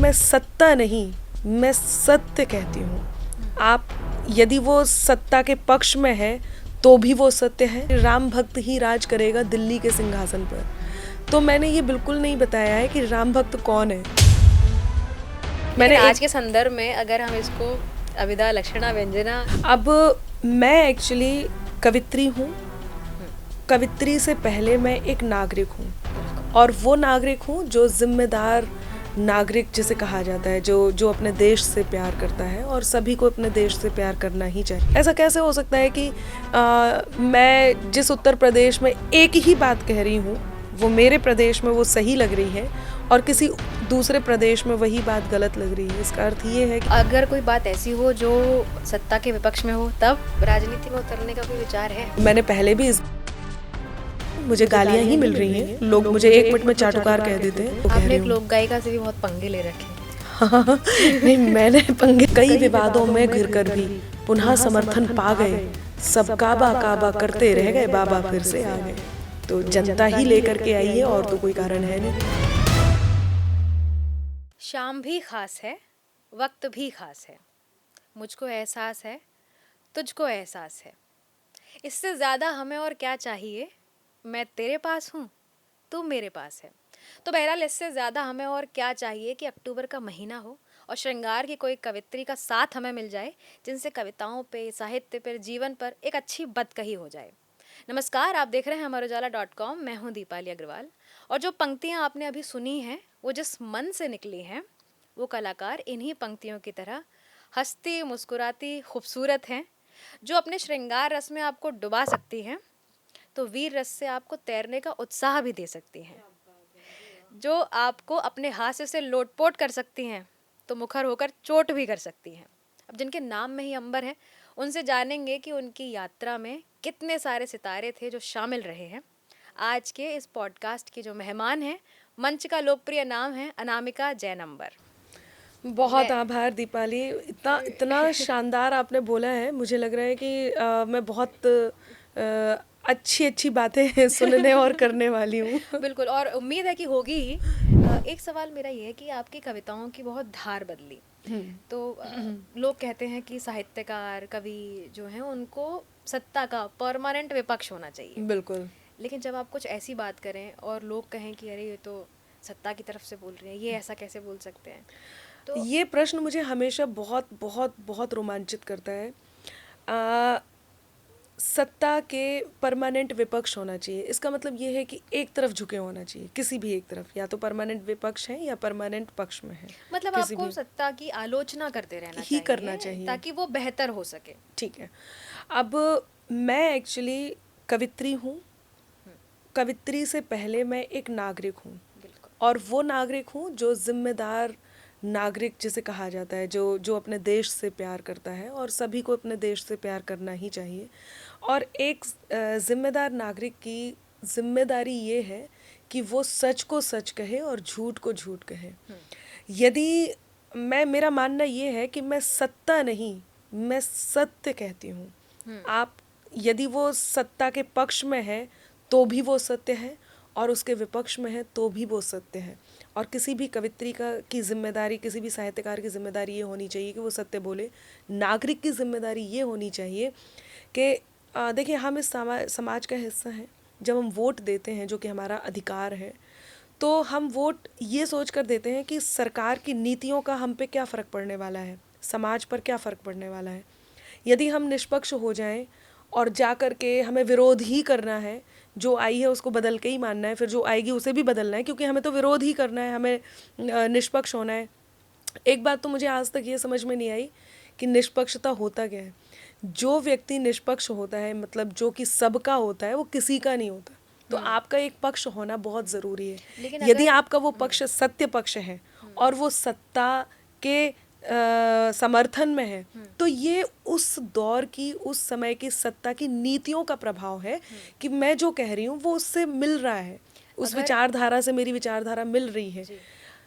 मैं सत्ता नहीं, मैं सत्य कहती हूँ। आप यदि वो सत्ता के पक्ष में है तो भी वो सत्य है। राम भक्त ही राज करेगा दिल्ली के सिंहासन पर। तो मैंने ये बिल्कुल नहीं बताया है कि राम भक्त कौन है। मैंने आज के संदर्भ में अगर हम इसको अभिधा लक्षणा व्यंजना, अब मैं एक्चुअली कवित्री हूँ। कवित्री से पहले मैं एक नागरिक हूँ, और वो नागरिक हूँ जो जिम्मेदार नागरिक जिसे कहा जाता है, जो अपने देश से प्यार करता है, और सभी को अपने देश से प्यार करना ही चाहिए। ऐसा कैसे हो सकता है कि मैं जिस उत्तर प्रदेश में एक ही बात कह रही हूँ वो मेरे प्रदेश में वो सही लग रही है और किसी दूसरे प्रदेश में वही बात गलत लग रही है। इसका अर्थ ये है कि अगर कोई बात ऐसी हो जो सत्ता के विपक्ष में हो, तब राजनीति में उतरने का कोई विचार है? मैंने पहले भी मुझे गालियाँ ही मिल रही हैं। लोग मुझे एक मिनट में चाटुकार कह देते हैं। आपने एक लोक गायिका से भी बहुत पंगे ले रखे हैं। नहीं, मैंने पंगे कई विवादों में घिर कर भी पुनः समर्थन पा गए। सब काबा काबा करते रह गए, बाबा फिर से आ गए। तो जनता ही लेकर के आई है, और तो कोई कारण है नहीं। शाम भी खास है, वक्त भी खास है, मुझको एहसास है, तुझको एहसास है, इससे ज़्यादा हमें और क्या चाहिए, मैं तेरे पास हूँ, तू मेरे पास है। तो बहरहाल इससे ज़्यादा हमें और क्या चाहिए कि अक्टूबर का महीना हो और श्रृंगार की कोई कवित्री का साथ हमें मिल जाए, जिनसे कविताओं पे, साहित्य पर, जीवन पर एक अच्छी बदकही हो जाए। नमस्कार, आप देख रहे हैं अमरउजाला.com। मैं हूँ दीपाली अग्रवाल, और जो पंक्तियाँ आपने अभी सुनी हैं वो जिस मन से निकली हैं, वो कलाकार इन्हीं पंक्तियों की तरह हंसती, मुस्कुराती, खूबसूरत हैं, जो अपने श्रृंगार रस में आपको डुबा सकती हैं, तो वीर रस से आपको तैरने का उत्साह भी दे सकती हैं, जो आपको अपने हास्य से लोटपोट कर सकती हैं, तो मुखर होकर चोट भी कर सकती हैं। अब जिनके नाम में ही अंबर है, उनसे जानेंगे कि उनकी यात्रा में कितने सारे सितारे थे जो शामिल रहे हैं। आज के इस पॉडकास्ट की जो मेहमान हैं, मंच का लोकप्रिय नाम है अनामिका जैन अंबर। बहुत आभार दीपाली, इतना शानदार आपने बोला है। मुझे लग रहा है कि मैं बहुत अच्छी बातें सुनने और करने वाली हूँ। बिल्कुल, और उम्मीद है कि होगी ही। एक सवाल मेरा ये है कि आपकी कविताओं की बहुत धार बदली। तो लोग कहते हैं कि साहित्यकार, कवि जो हैं, उनको सत्ता का परमानेंट विपक्ष होना चाहिए। बिल्कुल। लेकिन जब आप कुछ ऐसी बात करें और लोग कहें कि अरे ये तो सत्ता की तरफ से बोल रहे हैं, ये ऐसा कैसे बोल सकते हैं, तो ये प्रश्न मुझे हमेशा बहुत बहुत बहुत रोमांचित करता है। सत्ता के परमानेंट विपक्ष होना चाहिए, इसका मतलब ये है कि एक तरफ झुके होना चाहिए, किसी भी एक तरफ, या तो परमानेंट विपक्ष है या परमानेंट पक्ष में है। मतलब आपको सत्ता की आलोचना करते रहना ही करना चाहिए ताकि वो बेहतर हो सके। ठीक है। अब मैं एक्चुअली कवित्री हूँ। कवित्री से पहले मैं एक नागरिक हूँ, और वो नागरिक हूँ जो जिम्मेदार नागरिक जिसे कहा जाता है, जो अपने देश से प्यार करता है, और सभी को अपने देश से प्यार करना ही चाहिए। और एक जिम्मेदार नागरिक की जिम्मेदारी ये है कि वो सच को सच कहे और झूठ को झूठ कहे। यदि मेरा मानना ये है कि मैं सत्ता नहीं, मैं सत्य कहती हूँ। आप यदि वो सत्ता के पक्ष में है तो भी वो सत्य है, और उसके विपक्ष में है तो भी वो सत्य है। और किसी भी कवित्री की जिम्मेदारी, किसी भी साहित्यकार की जिम्मेदारी ये होनी चाहिए कि वो सत्य बोले। नागरिक की जिम्मेदारी ये होनी चाहिए कि देखिए, हम इस समाज का हिस्सा हैं। जब हम वोट देते हैं, जो कि हमारा अधिकार है, तो हम वोट ये सोच कर देते हैं कि सरकार की नीतियों का हम पे क्या फ़र्क पड़ने वाला है, समाज पर क्या फ़र्क पड़ने वाला है। यदि हम निष्पक्ष हो जाएं और जा कर के हमें विरोध ही करना है, जो आई है उसको बदल के ही मानना है, फिर जो आएगी उसे भी बदलना है, क्योंकि हमें तो विरोध ही करना है, हमें निष्पक्ष होना है। एक बात तो मुझे आज तक ये समझ में नहीं आई कि निष्पक्षता होता क्या है। जो व्यक्ति निष्पक्ष होता है, मतलब जो कि सबका होता है, वो किसी का नहीं होता। तो आपका एक पक्ष होना बहुत ज़रूरी है। यदि आपका वो पक्ष सत्य पक्ष है और वो सत्ता के समर्थन में है, तो ये उस दौर की, उस समय की सत्ता की नीतियों का प्रभाव है कि मैं जो कह रही हूँ वो उससे मिल रहा है, उस विचारधारा से मेरी विचारधारा मिल रही है।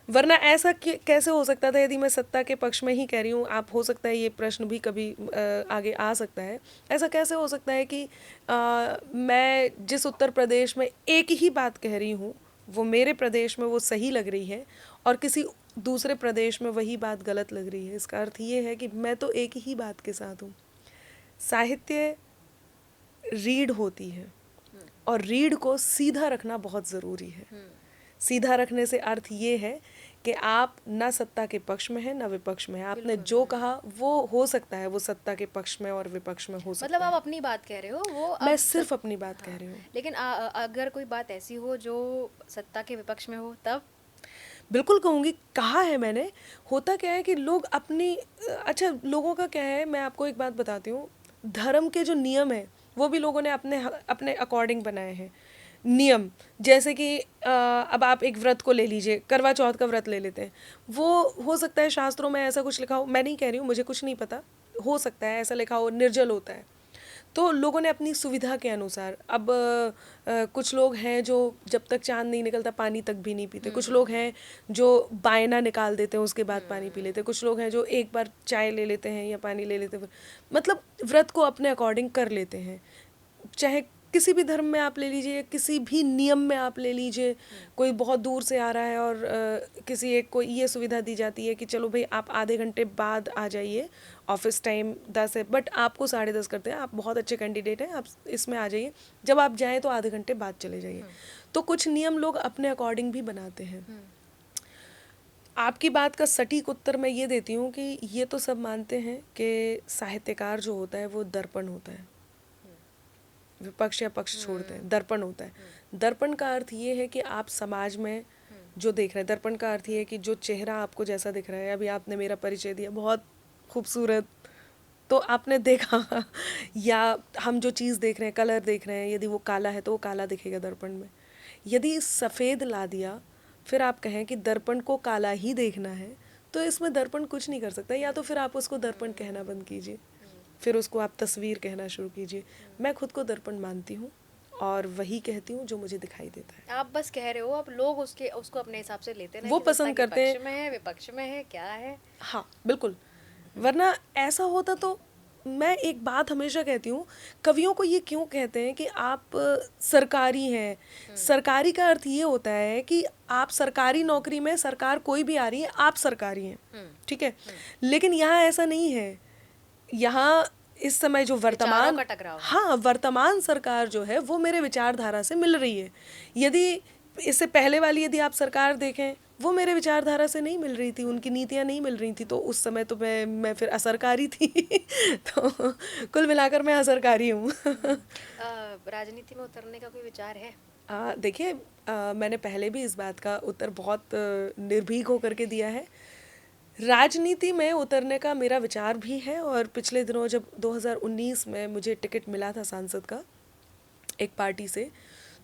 वरना ऐसा कैसे हो सकता था यदि मैं सत्ता के पक्ष में ही कह रही हूँ। आप हो सकता है ये प्रश्न भी कभी आगे आ सकता है, ऐसा कैसे हो सकता है कि मैं जिस उत्तर प्रदेश में एक ही बात कह रही हूँ वो मेरे प्रदेश में वो सही लग रही है और किसी दूसरे प्रदेश में वही बात गलत लग रही है, इसका अर्थ ये है कि मैं तो एक ही बात के साथ हूँ। साहित्य रीढ़ होती है और रीढ़ को सीधा रखना बहुत ज़रूरी है। सीधा रखने से अर्थ ये है कि आप ना सत्ता के पक्ष में हैं ना विपक्ष में हैं। आपने जो कहा वो हो सकता है वो सत्ता के पक्ष में और विपक्ष में हो सकता मतलब है। आप अपनी बात कह रहे हो, वो मैं अब सिर्फ अपनी बात कह रही हूँ। लेकिन अगर कोई बात ऐसी हो जो सत्ता के विपक्ष में हो तब? बिल्कुल कहूँगी, कहा है मैंने। होता क्या है कि लोग अपनी अच्छा, लोगों का क्या है, मैं आपको एक बात बताती हूँ। धर्म के जो नियम है वो भी लोगों ने अपने अपने अकॉर्डिंग बनाए हैं नियम। जैसे कि अब आप एक व्रत को ले लीजिए, करवा चौथ का व्रत ले लेते हैं। वो हो सकता है शास्त्रों में ऐसा कुछ लिखा हो, मैं नहीं कह रही हूँ, मुझे कुछ नहीं पता, हो सकता है ऐसा लिखा हो, निर्जल होता है। तो लोगों ने अपनी सुविधा के अनुसार, अब कुछ लोग हैं जो जब तक चांद नहीं निकलता पानी तक भी नहीं पीते, कुछ लोग हैं जो बायना निकाल देते हैं उसके बाद पानी पी लेते हैं, कुछ लोग हैं जो एक बार चाय ले लेते हैं या पानी ले लेते हैं। मतलब व्रत को अपने अकॉर्डिंग कर लेते हैं। चाहे किसी भी धर्म में आप ले लीजिए, किसी भी नियम में आप ले लीजिए, कोई बहुत दूर से आ रहा है और किसी एक को ये सुविधा दी जाती है कि चलो भाई आप आधे घंटे बाद आ जाइए, ऑफिस टाइम 10 है बट आपको 10:30 करते हैं, आप बहुत अच्छे कैंडिडेट हैं, आप इसमें आ जाइए, जब आप जाएँ तो आधे घंटे बाद चले जाइए। तो कुछ नियम लोग अपने अकॉर्डिंग भी बनाते हैं। आपकी बात का सटीक उत्तर मैं ये देती हूँ कि ये तो सब मानते हैं कि साहित्यकार जो होता है वो दर्पण होता है, विपक्ष या पक्ष छोड़ते हैं, दर्पण होता है। दर्पण का अर्थ ये है कि आप समाज में जो देख रहे हैं, दर्पण का अर्थ ये है कि जो चेहरा आपको जैसा दिख रहा है, अभी आपने मेरा परिचय दिया, बहुत खूबसूरत, तो आपने देखा या हम जो चीज़ देख रहे हैं, कलर देख रहे हैं, यदि वो काला है तो वो काला दिखेगा दर्पण में। यदि सफ़ेद ला दिया, फिर आप कहें कि दर्पण को काला ही देखना है, तो इसमें दर्पण कुछ नहीं कर सकता। या तो फिर आप उसको दर्पण कहना बंद कीजिए, फिर उसको आप तस्वीर कहना शुरू कीजिए। मैं खुद को दर्पण मानती हूँ और वही कहती हूँ जो मुझे दिखाई देता है। आप बस कह रहे हो, अब लोग उसको अपने हिसाब से लेते हैं, वो कि पसंद सत्ता के करते हैं। पक्ष में है, विपक्ष में है, क्या है। हाँ बिल्कुल, वरना ऐसा होता तो, मैं एक बात हमेशा कहती हूँ, कवियों को ये क्यों कहते हैं कि आप सरकारी हैं। सरकारी का अर्थ ये होता है कि आप सरकारी नौकरी में, सरकार कोई भी आ रही है, आप सरकारी हैं, ठीक है। लेकिन यहाँ ऐसा नहीं है। यहाँ इस समय जो वर्तमान, हाँ, वर्तमान सरकार जो है वो मेरे विचारधारा से मिल रही है। यदि इससे पहले वाली यदि आप सरकार देखें, वो मेरे विचारधारा से नहीं मिल रही थी, उनकी नीतियाँ नहीं मिल रही थी, तो उस समय तो मैं फिर असरकारी थी तो कुल मिलाकर मैं असरकारी हूँ राजनीति में उतरने का कोई विचार है? देखिए, मैंने पहले भी इस बात का उत्तर बहुत निर्भीक होकर के दिया है। राजनीति में उतरने का मेरा विचार भी है, और पिछले दिनों जब 2019 में मुझे टिकट मिला था सांसद का एक पार्टी से,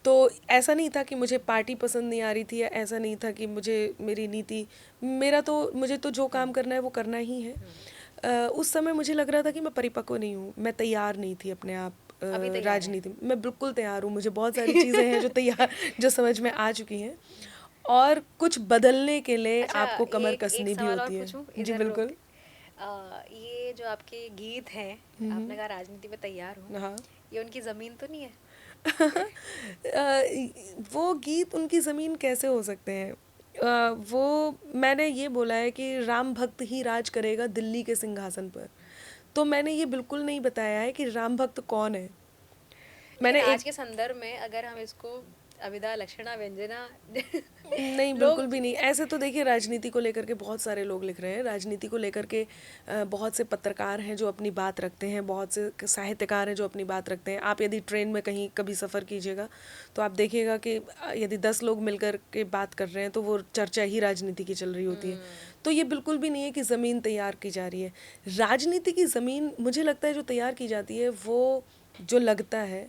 तो ऐसा नहीं था कि मुझे पार्टी पसंद नहीं आ रही थी, या ऐसा नहीं था कि मुझे मेरी नीति, मुझे तो जो काम करना है वो करना ही है। उस समय मुझे लग रहा था कि मैं परिपक्व नहीं हूँ, मैं तैयार नहीं थी अपने आप राजनीति में। मैं बिल्कुल तैयार हूँ, मुझे बहुत सारी चीज़ें हैं जो समझ में आ चुकी हैं, और कुछ बदलने के लिए आपको कमर कसनी भी होती है। जी बिल्कुल। ये जो आपके गीत हैं, आपने कहा राजनीति में तैयार हूँ, हाँ ये उनकी ज़मीन तो नहीं है? वो गीत उनकी ज़मीन कैसे हो सकते हैं? वो मैंने ये बोला है कि राम भक्त ही राज करेगा दिल्ली के सिंहासन पर, तो मैंने ये बिल्कुल नहीं बताया है कि राम भक्त कौन है। मैंने आज के संदर्भ में अगर हम इसको अभिधा लक्षणा व्यंजना नहीं, बिल्कुल भी नहीं। ऐसे तो देखिए, राजनीति को लेकर के बहुत सारे लोग लिख रहे हैं, राजनीति को लेकर के बहुत से पत्रकार हैं जो अपनी बात रखते हैं, बहुत से साहित्यकार हैं जो अपनी बात रखते हैं। आप यदि ट्रेन में कहीं कभी सफ़र कीजिएगा तो आप देखिएगा कि यदि 10 लोग मिलकर के बात कर रहे हैं तो वो चर्चा ही राजनीति की चल रही होती है। तो ये बिल्कुल भी नहीं है कि ज़मीन तैयार की जा रही है। राजनीति की ज़मीन मुझे लगता है जो तैयार की जाती है, वो जो लगता है,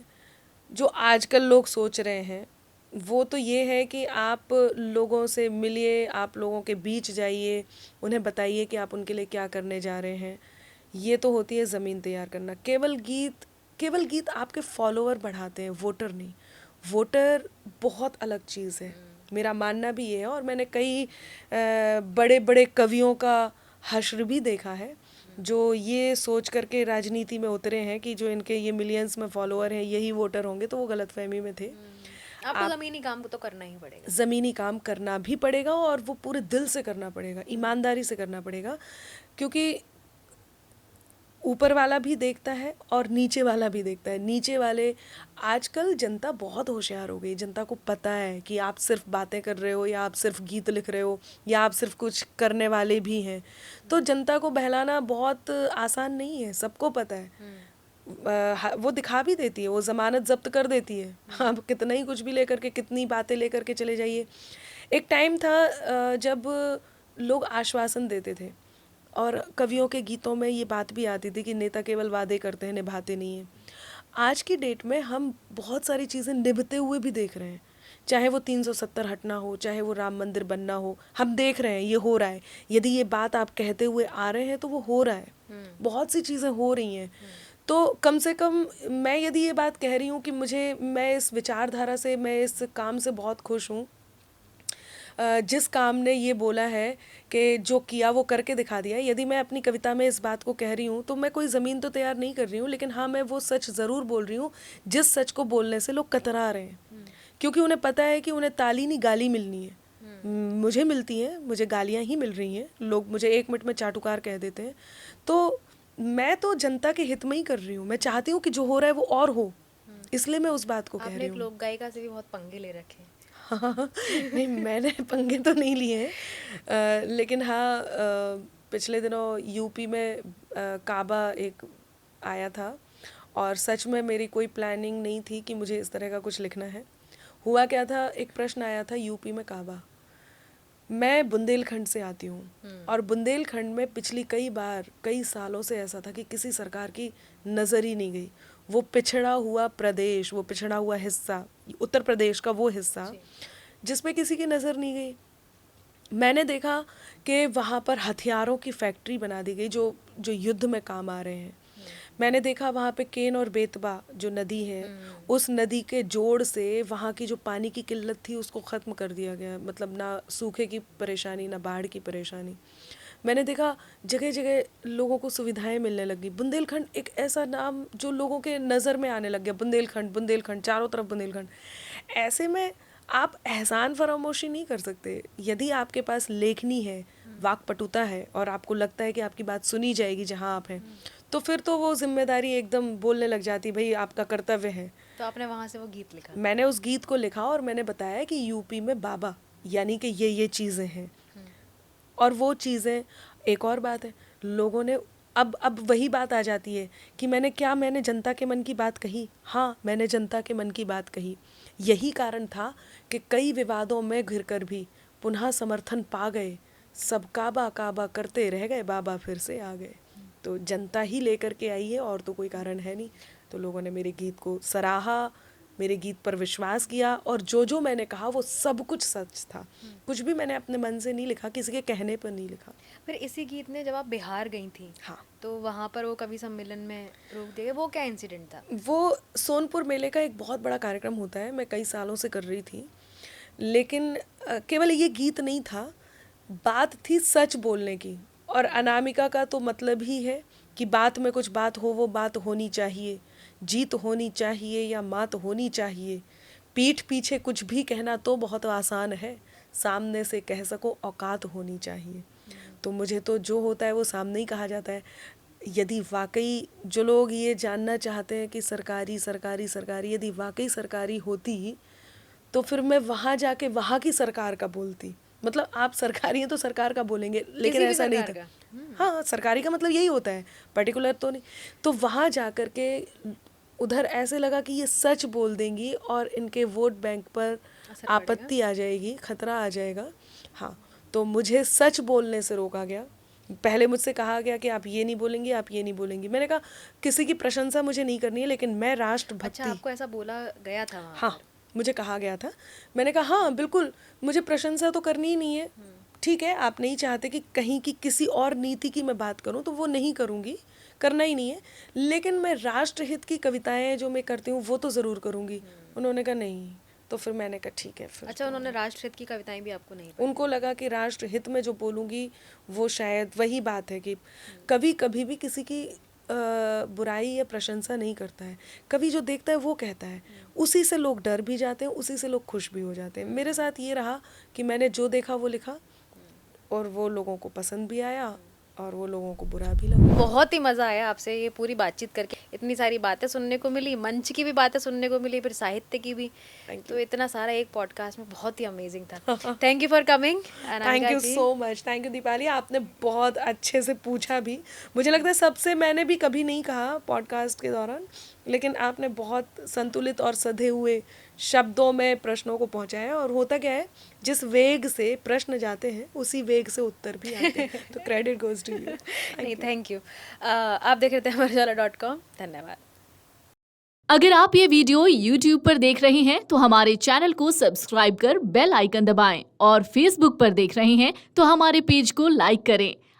जो आजकल लोग सोच रहे हैं, वो तो ये है कि आप लोगों से मिलिए, आप लोगों के बीच जाइए, उन्हें बताइए कि आप उनके लिए क्या करने जा रहे हैं। ये तो होती है ज़मीन तैयार करना। केवल गीत आपके फॉलोअर बढ़ाते हैं, वोटर नहीं। वोटर बहुत अलग चीज़ है, मेरा मानना भी ये है। और मैंने कई बड़े बड़े कवियों का हश्र भी देखा है जो ये सोच करके राजनीति में उतरे हैं कि जो इनके ये मिलियंस में फॉलोअर हैं यही वोटर होंगे, तो वो गलतफहमी में थे। आपको ज़मीनी काम तो करना ही पड़ेगा। ज़मीनी काम करना भी पड़ेगा और वो पूरे दिल से करना पड़ेगा, ईमानदारी से करना पड़ेगा, क्योंकि ऊपर वाला भी देखता है और नीचे वाला भी देखता है। नीचे वाले, आजकल जनता बहुत होशियार हो गई, जनता को पता है कि आप सिर्फ बातें कर रहे हो या आप सिर्फ गीत लिख रहे हो या आप सिर्फ कुछ करने वाले भी हैं। तो जनता को बहलाना बहुत आसान नहीं है, सबको पता है। वो दिखा भी देती है, वो ज़मानत ज़ब्त कर देती है। आप कितना ही कुछ भी लेकर के, कितनी बातें लेकर के चले जाइए। एक टाइम था जब लोग आश्वासन देते थे और कवियों के गीतों में ये बात भी आती थी कि नेता केवल वादे करते हैं, निभाते नहीं हैं। आज की डेट में हम बहुत सारी चीज़ें निभते हुए भी देख रहे हैं, चाहे वो 370 हटना हो, चाहे वो राम मंदिर बनना हो, हम देख रहे हैं ये हो रहा है। यदि ये बात आप कहते हुए आ रहे हैं तो वो हो रहा है, बहुत सी चीज़ें हो रही हैं। तो कम से कम मैं यदि ये बात कह रही हूँ कि मैं इस विचारधारा से, मैं इस काम से बहुत खुश हूँ, जिस काम ने ये बोला है कि जो किया वो करके दिखा दिया। यदि मैं अपनी कविता में इस बात को कह रही हूँ तो मैं कोई ज़मीन तो तैयार नहीं कर रही हूँ, लेकिन हाँ, मैं वो सच ज़रूर बोल रही हूँ जिस सच को बोलने से लोग कतरा रहे हैं, क्योंकि उन्हें पता है कि उन्हें ताली नहीं गाली मिलनी है। मुझे मिलती हैं, मुझे गालियाँ ही मिल रही हैं, लोग मुझे 1 मिनट में चाटुकार कह देते हैं। तो मैं तो जनता के हित में ही कर रही हूँ, मैं चाहती हूँ कि जो हो रहा है वो और हो, इसलिए मैं उस बात को कह आपने रही एक हूँ। लोक गायिका से भी बहुत पंगे ले रखे हैं। हाँ, नहीं, मैंने पंगे तो नहीं लिए हैं, लेकिन हाँ, पिछले दिनों यूपी में काबा एक आया था और सच में मेरी कोई प्लानिंग नहीं थी कि मुझे इस तरह का कुछ लिखना है। हुआ क्या था, एक प्रश्न आया था यूपी में काबा। मैं बुंदेलखंड से आती हूँ और बुंदेलखंड में पिछली कई बार, कई सालों से ऐसा था कि किसी सरकार की नज़र ही नहीं गई। वो पिछड़ा हुआ प्रदेश, वो पिछड़ा हुआ हिस्सा, उत्तर प्रदेश का वो हिस्सा जिसमें किसी की नज़र नहीं गई। मैंने देखा कि वहाँ पर हथियारों की फैक्ट्री बना दी गई जो जो युद्ध में काम आ रहे हैं। मैंने देखा वहाँ पे केन और बेतबा जो नदी है, उस नदी के जोड़ से वहाँ की जो पानी की किल्लत थी उसको ख़त्म कर दिया गया, मतलब ना सूखे की परेशानी, ना बाढ़ की परेशानी। मैंने देखा जगह जगह लोगों को सुविधाएं मिलने लगी। बुंदेलखंड एक ऐसा नाम जो लोगों के नज़र में आने लग गया, बुंदेलखंड बुंदेलखंड, चारों तरफ बुंदेलखंड। ऐसे में आप एहसान फरामोशी नहीं कर सकते। यदि आपके पास लेखनी है, वाक्पटुता है और आपको लगता है कि आपकी बात सुनी जाएगी जहाँ आप हैं, तो फिर तो वो जिम्मेदारी एकदम बोलने लग जाती, भाई आपका कर्तव्य है। तो आपने वहाँ से वो गीत लिखा? मैंने उस गीत को लिखा और मैंने बताया कि यूपी में बाबा यानी कि ये चीज़ें हैं और वो चीज़ें। एक और बात है, लोगों ने अब वही बात आ जाती है कि मैंने जनता के मन की बात कही। हाँ, मैंने जनता के मन की बात कही। यही कारण था कि कई विवादों में घिर कर भी पुनः समर्थन पा गए। सब काबा काबा करते रह गए, बाबा फिर से आ गए। तो जनता ही लेकर के आई है और तो कोई कारण है नहीं। तो लोगों ने मेरे गीत को सराहा, मेरे गीत पर विश्वास किया और जो जो मैंने कहा वो सब कुछ सच था। कुछ भी मैंने अपने मन से नहीं लिखा, किसी के कहने पर नहीं लिखा। फिर इसी गीत ने जब आप बिहार गई थी, हाँ, तो वहाँ पर वो कवि सम्मेलन में रोक दिया गया, वो क्या इंसिडेंट था? वो सोनपुर मेले का एक बहुत बड़ा कार्यक्रम होता है, मैं कई सालों से कर रही थी, लेकिन केवल ये गीत नहीं था, बात थी सच बोलने की। और अनामिका का तो मतलब ही है कि बात में कुछ बात हो, वो बात होनी चाहिए, जीत होनी चाहिए या मात होनी चाहिए। पीठ पीछे कुछ भी कहना तो बहुत आसान है, सामने से कह सको औकात होनी चाहिए। तो मुझे तो जो होता है वो सामने ही कहा जाता है। यदि वाकई जो लोग ये जानना चाहते हैं कि सरकारी सरकारी सरकारी, यदि वाकई सरकारी होती तो फिर मैं वहाँ जाके वहाँ की सरकार का बोलती। मतलब आप सरकारी हैं तो सरकार का बोलेंगे, लेकिन किसी भी ऐसा नहीं सरकार था। का? हाँ, सरकारी का मतलब यही होता है, पर्टिकुलर तो नहीं। तो वहाँ जा कर के उधर ऐसे लगा कि ये सच बोल देंगी और इनके वोट बैंक पर असर पड़ेगा। आपत्ति आ जाएगी, खतरा आ जाएगा। हाँ, तो मुझे सच बोलने से रोका गया। पहले मुझसे कहा गया कि आप ये नहीं बोलेंगी, आप ये नहीं बोलेंगी। मैंने कहा किसी की प्रशंसा मुझे नहीं करनी है, लेकिन मैं राष्ट्रभक्ति। अच्छा, आपको ऐसा बोला गया था वहाँ हाँ, पर? मुझे कहा गया था। मैंने कहा हाँ बिल्कुल, मुझे प्रशंसा तो करनी ही नहीं है। ठीक है, आप नहीं चाहते कि कहीं की किसी और नीति की मैं बात करूं, तो वो नहीं करूंगी, करना ही नहीं है। लेकिन मैं राष्ट्रहित की कविताएं जो मैं करती हूँ वो तो ज़रूर करूंगी। उन्होंने कहा नहीं, तो फिर मैंने कहा ठीक है। फिर अच्छा, तो उन्होंने राष्ट्रहित की कविताएं भी आपको नहीं पढ़ी? उनको लगा कि राष्ट्रहित में जो बोलूँगी वो शायद वही बात है कि कभी कभी भी किसी की बुराई या प्रशंसा नहीं करता है, कवि जो देखता है वो कहता है। उसी से लोग डर भी जाते हैं, उसी से लोग खुश भी हो जाते हैं। मेरे साथ ये रहा कि मैंने जो देखा वो लिखा, और वो लोगों को पसंद भी आया और वो लोगों को बुरा भी लगा। बहुत ही मज़ा आया आपसे ये पूरी बातचीत करके, इतनी सारी बातें सुनने को मिली, मंच की भी बातें सुनने को मिली, फिर साहित्य की भी। तो इतना सारा एक पॉडकास्ट में बहुत ही अमेजिंग था। Thank you for coming. Thank you so much. Thank you Deepali, आपने बहुत अच्छे से पूछा भी। मुझे लगता है सबसे मैंने भी कभी नहीं कहा पॉडकास्ट के दौरान, लेकिन आपने बहुत संतुलित और सधे हुए शब्दों में प्रश्नों को पहुंचाया। और होता क्या है, जिस वेग से प्रश्न जाते हैं उसी वेग से उत्तर भी आते हैं। तो क्रेडिट गोज टू यू। नहीं, थैंक यू। आप देख रहे थे अमरउजाला.com। धन्यवाद। अगर आप ये वीडियो YouTube पर देख रहे हैं तो हमारे चैनल को सब्सक्राइब कर बेल आइकन दबाएं, और Facebook पर देख रहे हैं तो हमारे पेज को लाइक करें।